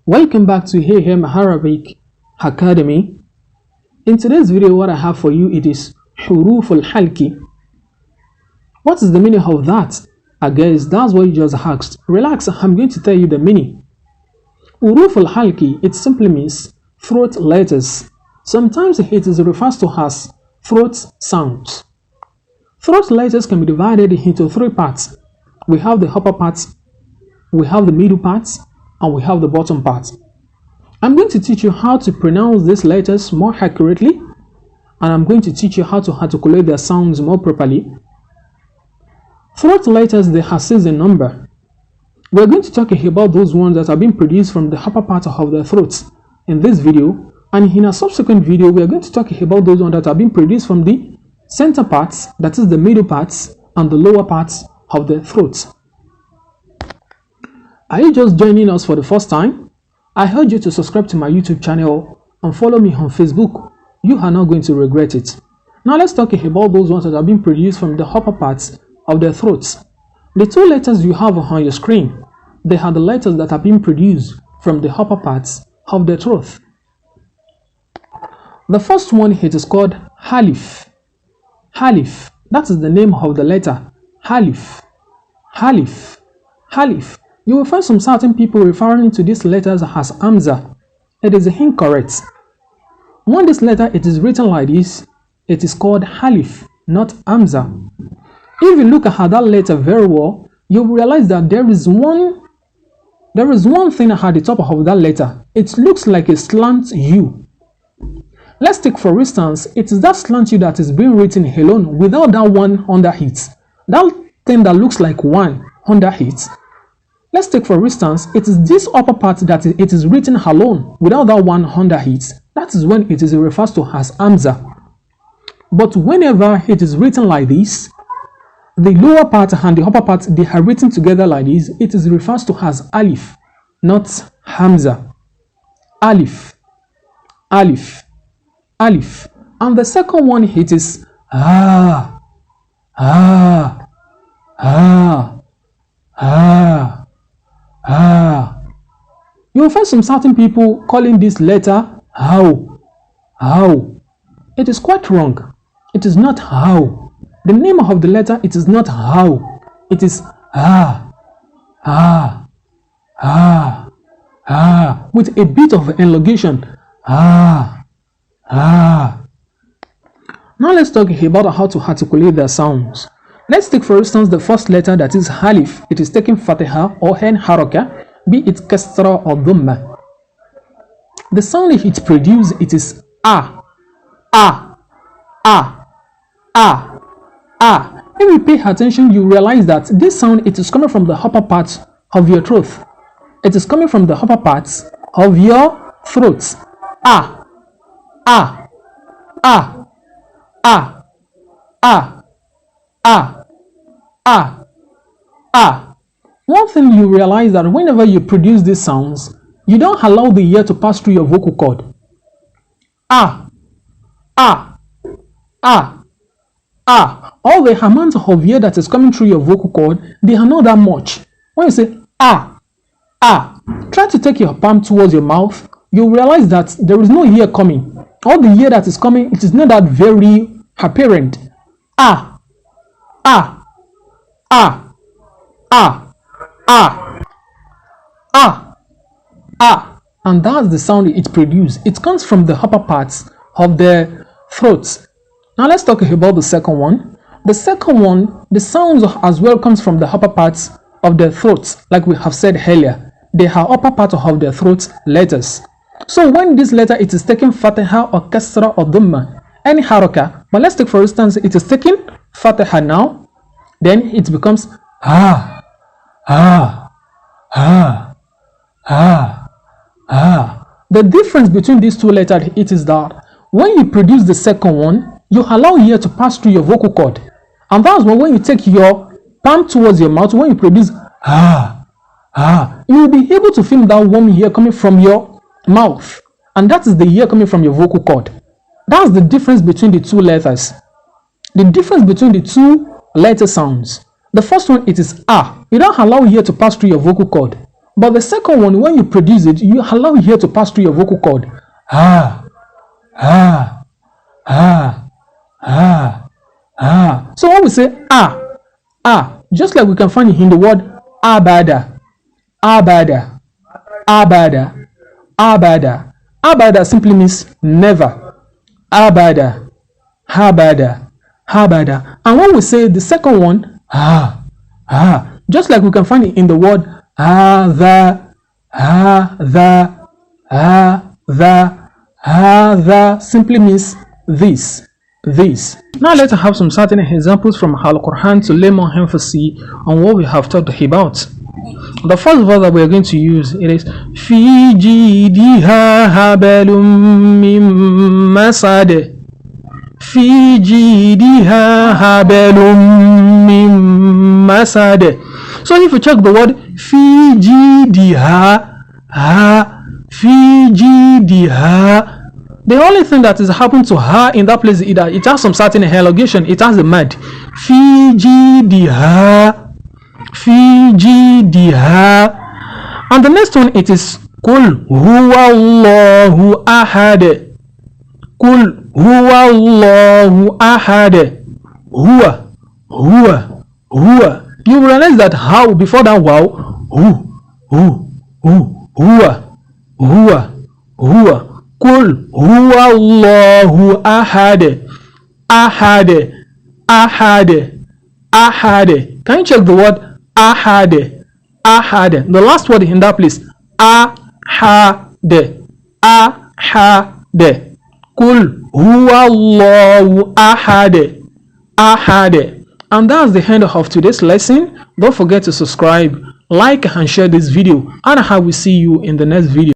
Welcome back to Qu'ran Arabic Academy. In today's video, what I have for you, it is Huruf al-Halki. What is the meaning of that? I guess that's what you just asked. Relax, I'm going to tell you the meaning. Huruf al-Halki, it simply means throat letters. Sometimes it is referred to as throat sounds. Throat letters can be divided into three parts. We have the upper part, we have the middle part, and we have the bottom part. I'm going to teach you how to pronounce these letters more accurately, and I'm going to teach you how to articulate their sounds more properly. Throat letters, they have 6 in number. We're going to talk about those ones that have been produced from the upper part of the throat in this video, and in a subsequent video we are going to talk about those ones that have been produced from the center parts, that is the middle parts, and the lower parts of the throat. Are you just joining us for the first time? I urge you to subscribe to my YouTube channel and follow me on Facebook. You are not going to regret it. Now let's talk about those ones that have been produced from the upper parts of the throats. The 2 letters you have on your screen, they are the letters that have been produced from the upper parts of the throat. The first one, it is called Alif. Alif, that is the name of the letter. Alif. Alif. Alif. You will find some certain people referring to these letters as Hamza. It is incorrect. When this letter it is written like this, it is called Alif, not Hamza. If you look at that letter very well, you will realize that there is one thing at the top of that letter. It looks like a slant U. Let's take for instance, it is that slant U that is being written alone without that one under it. That thing that looks like one under it. Let's take for instance, it is this upper part that it is written alone without that one under it. That is when it is referred to as Hamza. But whenever it is written like this, the lower part and the upper part, they are written together like this, it is referred to as Alif, not Hamza. Alif. Alif. Alif. And the second one, it is Ah. Ah. Ah. Ah. Ah. You will find some certain people calling this letter How. How. It is quite wrong. It is not How. The name of the letter, it is not How. It is Ah. Ah. Ah. Ah. With a bit of elongation. Ah. Ah. Now let's talk about how to articulate their sounds. Let's take for instance the first letter, that is Alif. It is taking Fatiha or Hen Haraka, be it Kasra or Dhamma. The sound it produces, it is Ah. Ah. Ah. Ah. Ah. If you pay attention, you realize that this sound it is coming from the upper part of your throat. It is coming from the upper parts of your throat. Ah. Ah. Ah. Ah. Ah. Ah. Ah. Ah. One thing you realize that whenever you produce these sounds, you don't allow the ear to pass through your vocal cord. Ah. Ah. Ah. Ah. All the amount of air that is coming through your vocal cord, they are not that much. When you say ah, ah, try to take your palm towards your mouth, you realize that there is no air coming. All the air that is coming, it is not that very apparent. Ah. Ah. Ah. Ah. Ah. Ah. Ah. And that's the sound it produces. It comes from the upper parts of the throat. Now let's talk about the second one. The second one, the sounds as well comes from the upper parts of the throat. Like we have said earlier, they are upper part of the throat letters. So when this letter it is taking Fatiha or Kasra or Dhamma, any haraka, but let's take for instance it is taking Fatiha now, then it becomes Ah. Ah. Ah. Ah. Ah. The difference between these 2 letters, it is that when you produce the second one, you allow air to pass through your vocal cord, and that's why when you take your palm towards your mouth, when you produce Ah. Ah, you will be able to feel that warm air coming from your mouth, and that is the air coming from your vocal cord. That's the difference between the 2 letters. The difference between the 2 letter sounds. The first one, it is ah. You don't allow air to pass through your vocal cord. But the second one, when you produce it, you allow it here to pass through your vocal cord. Ah, ah, ah, ah, ah. So when we say just like we can find it in the word abada, abada, abada, abada. Abada simply means never. Abada, habada, habada. And when we say the second one, just like we can find it in the word the simply means this. Now let's have some certain examples from Al-Quran to lay more emphasis on what we have talked about. The first verse that we are going to use, it is Fi jidiha habalum min masad. Fi jidiha habalum min masad. So if you check the word Fi jidiha, Fi jidiha, the only thing that is happening to her in that place is that it has some certain elongation. It has a mad. Fi jidiha, Fi jidiha. And the next one, it is Kul huwa Allahu ahad. Kul huwa Allahu ahad. Huwa. You realize that how before that wow, huwa. Kul huwa Allahu ahad. Ahad. Can you check the word ahad? The last word in that place, ahad. Kul huwa Allahu ahad. And that's the end of today's lesson. Don't forget to subscribe, like and share this video, and I will see you in the next video.